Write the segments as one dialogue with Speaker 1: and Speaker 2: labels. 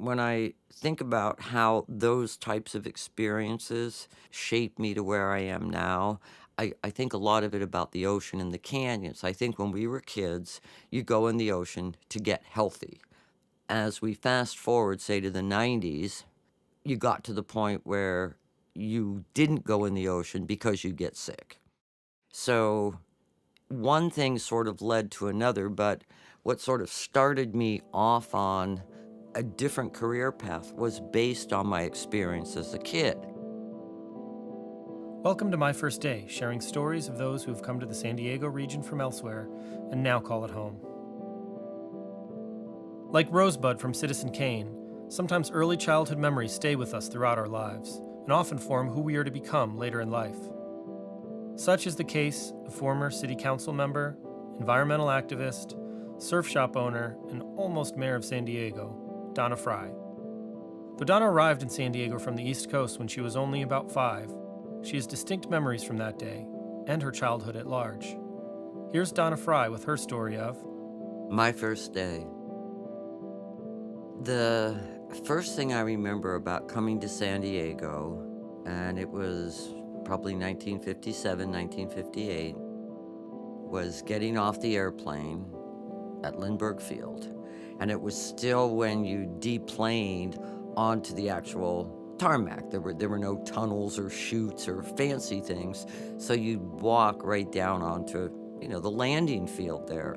Speaker 1: When I think about how those types of experiences shaped me to where I am now, I think a lot of it about the ocean and the canyons. I think when we were kids, you go in the ocean to get healthy. As we fast forward, say, to the 90s, you got to the point where you didn't go in the ocean because you get sick. So one thing sort of led to another, but what sort of started me off on a different career path was based on my experience as a kid.
Speaker 2: Welcome to My First Day, sharing stories of those who have come to the San Diego region from elsewhere and now call it home. Like Rosebud from Citizen Kane, sometimes early childhood memories stay with us throughout our lives and often form who we are to become later in life. Such is the case of former city council member, environmental activist, surf shop owner, and almost mayor of San Diego, Donna Frye. Though Donna arrived in San Diego from the East Coast when she was only about 5, she has distinct memories from that day and her childhood at large. Here's Donna Frye with her story of
Speaker 1: My first day. The first thing I remember about coming to San Diego, and it was probably 1957, 1958, was getting off the airplane at Lindbergh Field. And it was still when you deplaned onto the actual tarmac. There were no tunnels or chutes or fancy things. So you'd walk right down onto, the landing field there.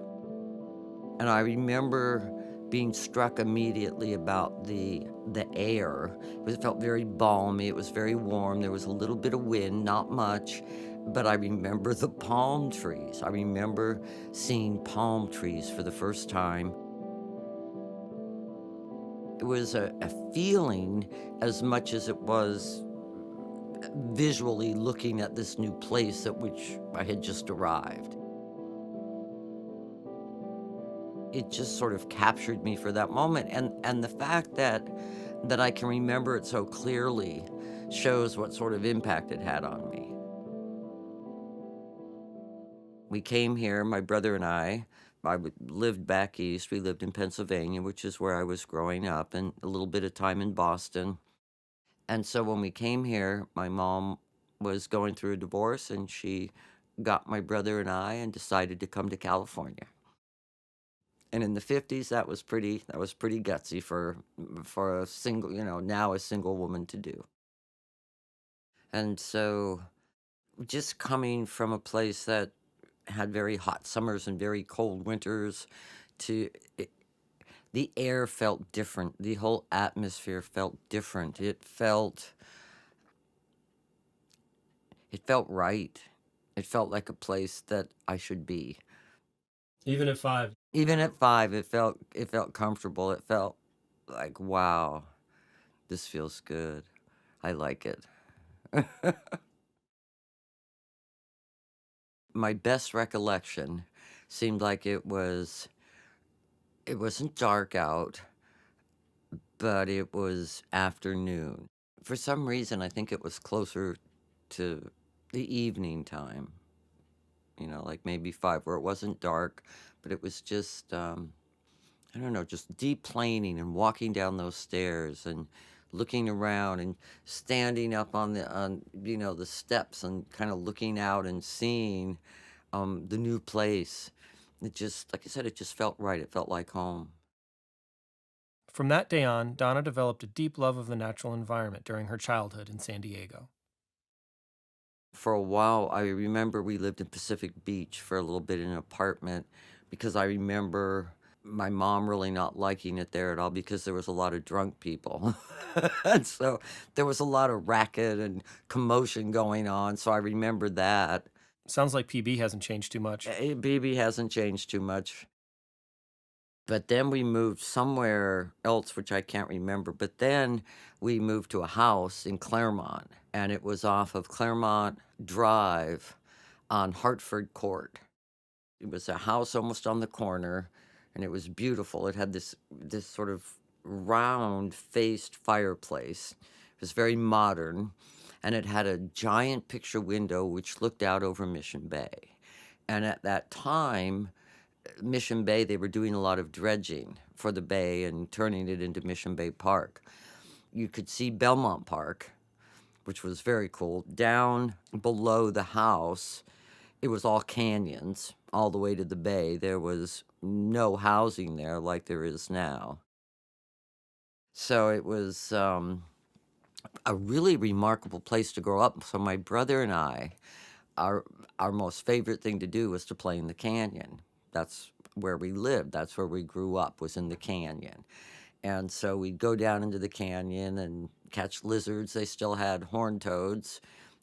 Speaker 1: And I remember being struck immediately about the air. It felt very balmy. It was very warm. There was a little bit of wind, not much, but I remember the palm trees. I remember seeing palm trees for the first time. It was a feeling as much as it was visually looking at this new place at which I had just arrived. It just sort of captured me for that moment, and the fact that I can remember it so clearly shows what sort of impact it had on me. We came here, my brother and lived back east. We lived in Pennsylvania, which is where I was growing up, and a little bit of time in Boston. And so when we came here, my mom was going through a divorce, and she got my brother and I and decided to come to California. And in the 50s, that was pretty gutsy for a single, now a single woman to do. And so just coming from a place that had very hot summers and very cold winters to it, the air felt different. The whole atmosphere felt different. It felt right. It felt like a place that I should be.
Speaker 2: Even at 5.
Speaker 1: Even at 5, it felt comfortable. It felt like, wow, this feels good. I like it. My best recollection seemed like it wasn't dark out, but it was afternoon. For some reason, I think it was closer to the evening time, like maybe 5, where it wasn't dark, but it was just, I don't know, just deep planing and walking down those stairs and looking around and standing up on the steps and kind of looking out and seeing the new place. It just, like I said, it just felt right. It felt like home.
Speaker 2: From that day on, Donna developed a deep love of the natural environment during her childhood in San Diego.
Speaker 1: For a while, I remember we lived in Pacific Beach for a little bit in an apartment because I remember my mom really not liking it there at all because there was a lot of drunk people. And so there was a lot of racket and commotion going on. So I remember that.
Speaker 2: Sounds like PB hasn't changed too much.
Speaker 1: BB hasn't changed too much. But then we moved somewhere else, which I can't remember. But then we moved to a house in Claremont, and it was off of Claremont Drive on Hartford Court. It was a house almost on the corner, and it was beautiful. It had this sort of round-faced fireplace. It was very modern, and it had a giant picture window which looked out over Mission Bay. And at that time, Mission Bay, they were doing a lot of dredging for the bay and turning it into Mission Bay Park. You could see Belmont Park, which was very cool. Down below the house, it was all canyons all the way to the bay. There was no housing there like there is now. So it was a really remarkable place to grow up. So my brother and I, our most favorite thing to do was to play in the canyon. That's where we lived. That's where we grew up, was in the canyon. And so we'd go down into the canyon and catch lizards. They still had horned toads,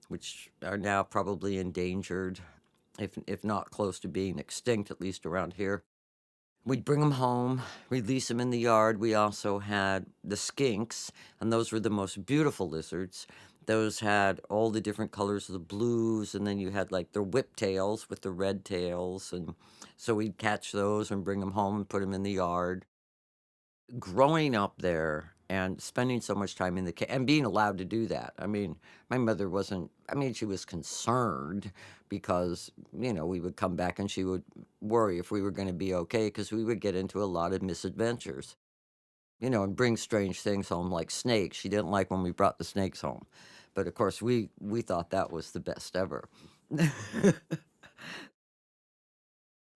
Speaker 1: which are now probably endangered, if not close to being extinct, at least around here. We'd bring them home, release them in the yard. We also had the skinks, and those were the most beautiful lizards. Those had all the different colors of the blues, and then you had like the whiptails with the red tails. And so we'd catch those and bring them home and put them in the yard. Growing up there and spending so much time in the and being allowed to do that. I mean, my mother wasn't, I mean, she was concerned because, you know, we would come back and she would worry if we were going to be okay, because we would get into a lot of misadventures, you know, and bring strange things home like snakes. She didn't like when we brought the snakes home. But of course, we thought that was the best ever.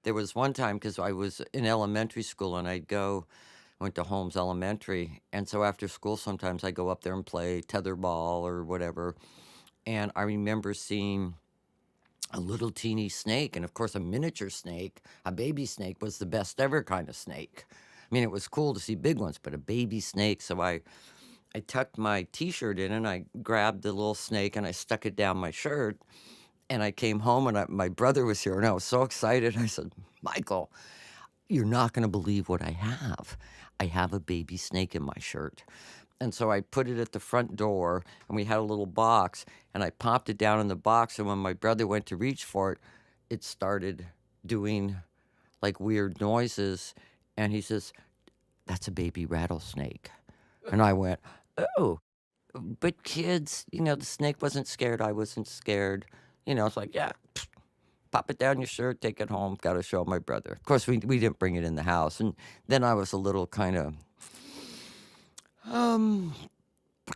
Speaker 1: There was one time, because I was in elementary school and went to Holmes Elementary. And so after school, sometimes I go up there and play tetherball or whatever. And I remember seeing a little teeny snake. And of course, a miniature snake, a baby snake, was the best ever kind of snake. I mean, it was cool to see big ones, but a baby snake. So I tucked my t-shirt in and I grabbed the little snake and I stuck it down my shirt. And I came home and my brother was here and I was so excited. I said, Michael, you're not going to believe what I have. I have a baby snake in my shirt. And so I put it at the front door and we had a little box and I popped it down in the box. And when my brother went to reach for it, it started doing like weird noises. And he says, that's a baby rattlesnake. And I went, oh, but kids, you know, the snake wasn't scared. I wasn't scared. You know, it's like, yeah, pop it down your shirt, take it home, got to show my brother. Of course, we didn't bring it in the house. And then I was a little kind of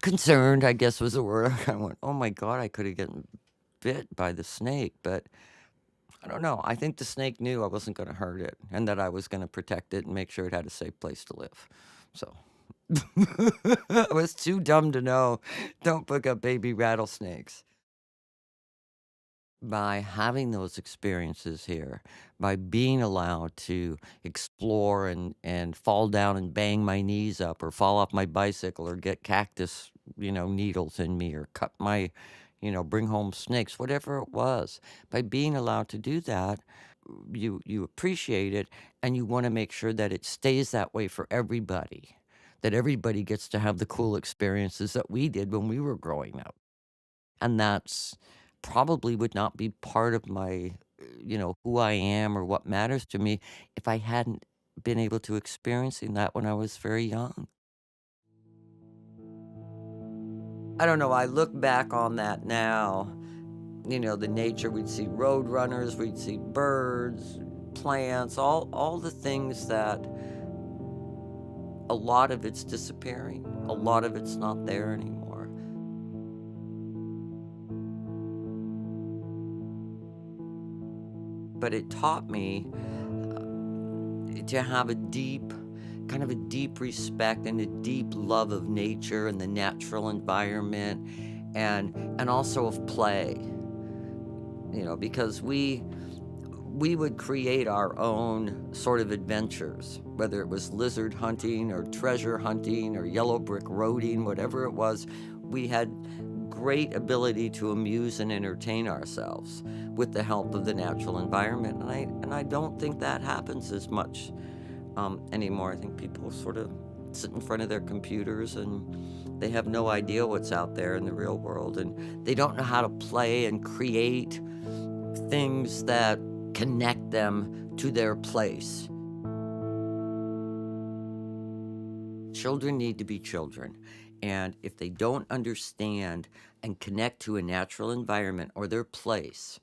Speaker 1: concerned, I guess was the word. I went, oh my God, I could have gotten bit by the snake. But I don't know. I think the snake knew I wasn't going to hurt it and that I was going to protect it and make sure it had a safe place to live. So I was too dumb to know, don't pick up baby rattlesnakes. By having those experiences here, by being allowed to explore and fall down and bang my knees up or fall off my bicycle or get cactus, you know, needles in me or cut my, you know, bring home snakes, whatever it was, by being allowed to do that, you appreciate it and you want to make sure that it stays that way for everybody, that everybody gets to have the cool experiences that we did when we were growing up. And that's probably would not be part of my, you know, who I am or what matters to me if I hadn't been able to experiencing that when I was very young. I don't know, I look back on that now, you know, the nature, we'd see road runners, we'd see birds, plants, all the things that a lot of it's disappearing. A lot of it's not there anymore. But it taught me to have a deep, kind of a deep respect and a deep love of nature and the natural environment and also of play. You know, because we would create our own sort of adventures, whether it was lizard hunting or treasure hunting or yellow brick roading, whatever it was. We had great ability to amuse and entertain ourselves with the help of the natural environment. And I don't think that happens as much anymore. I think people sort of sit in front of their computers and they have no idea what's out there in the real world. And they don't know how to play and create things that connect them to their place. Children need to be children. And if they don't understand and connect to a natural environment or their place,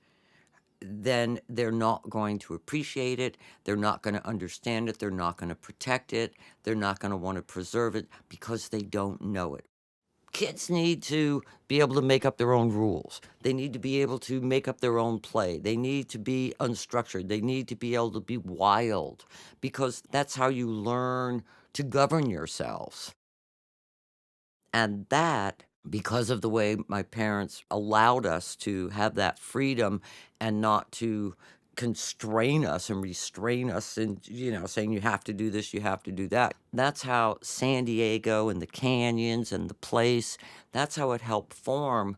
Speaker 1: then they're not going to appreciate it. They're not going to understand it. They're not going to protect it. They're not going to want to preserve it because they don't know it. Kids need to be able to make up their own rules. They need to be able to make up their own play. They need to be unstructured. They need to be able to be wild because that's how you learn to govern yourselves. And that, because of the way my parents allowed us to have that freedom and not to constrain us and restrain us and, saying you have to do this, you have to do that. That's how San Diego and the canyons and the place, that's how it helped form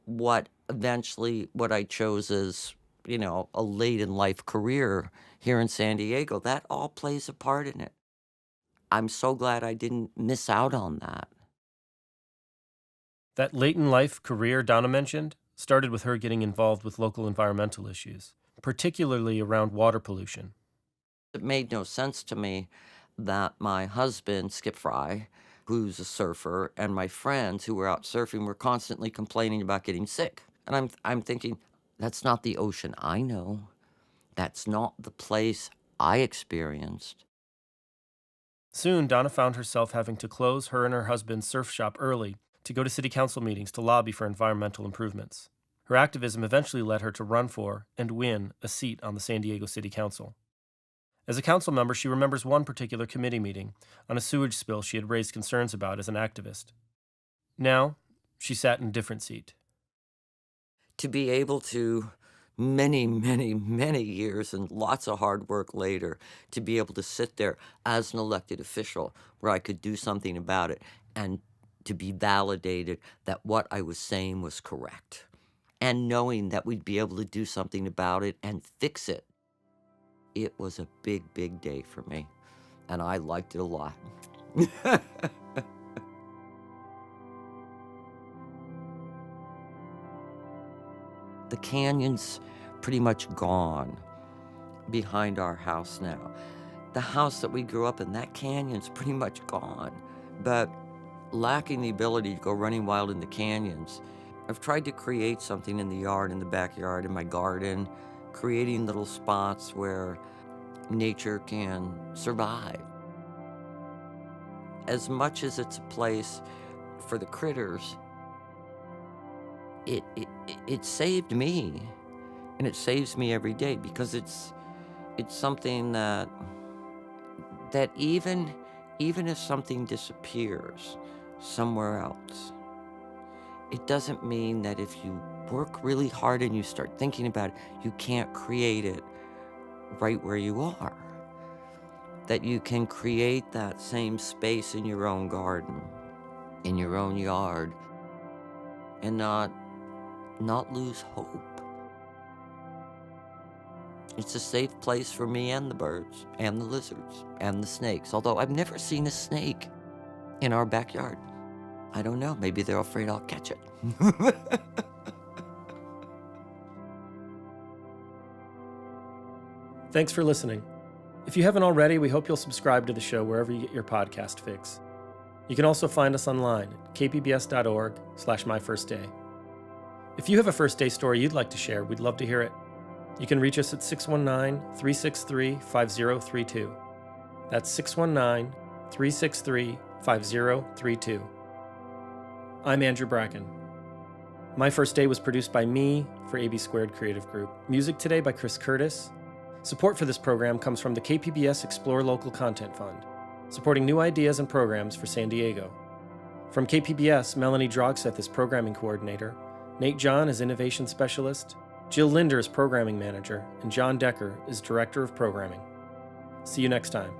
Speaker 1: what I chose as, a late in life career here in San Diego. That all plays a part in it. I'm so glad I didn't miss out on that.
Speaker 2: That late in life career Donna mentioned started with her getting involved with local environmental issues, particularly around water pollution.
Speaker 1: It made no sense to me that my husband, Skip Fry, who's a surfer, and my friends who were out surfing were constantly complaining about getting sick. And I'm thinking, that's not the ocean I know. That's not the place I experienced.
Speaker 2: Soon, Donna found herself having to close her and her husband's surf shop early to go to city council meetings to lobby for environmental improvements. Her activism eventually led her to run for and win a seat on the San Diego City Council. As a council member, she remembers one particular committee meeting on a sewage spill she had raised concerns about as an activist. Now, she sat in a different seat.
Speaker 1: To be able to, many, many, many years and lots of hard work later, to be able to sit there as an elected official where I could do something about it and to be validated that what I was saying was correct. And knowing that we'd be able to do something about it and fix it. It was a big, big day for me. And I liked it a lot. The canyon's pretty much gone behind our house now. The house that we grew up in, that canyon's pretty much gone. But lacking the ability to go running wild in the canyons, I've tried to create something in the yard, in the backyard, in my garden, creating little spots where nature can survive. As much as it's a place for the critters, it saved me, and it saves me every day because it's something that even if something disappears somewhere else, it doesn't mean that if you work really hard and you start thinking about it, you can't create it right where you are. That you can create that same space in your own garden, in your own yard, and not lose hope. It's a safe place for me and the birds, and the lizards, and the snakes, although I've never seen a snake in our backyard. I don't know, maybe they're afraid I'll catch it.
Speaker 2: Thanks for listening. If you haven't already, we hope you'll subscribe to the show wherever you get your podcast fix. You can also find us online at kpbs.org/myfirstday. If you have a first day story you'd like to share, we'd love to hear it. You can reach us at 619-363-5032. That's 619-363-5032. I'm Andrew Bracken. My First Day was produced by me for AB Squared Creative Group. Music today by Chris Curtis. Support for this program comes from the KPBS Explore Local Content Fund, supporting new ideas and programs for San Diego. From KPBS, Melanie Drogseth is Programming Coordinator, Nate John is Innovation Specialist, Jill Linder is Programming Manager, and John Decker is Director of Programming. See you next time.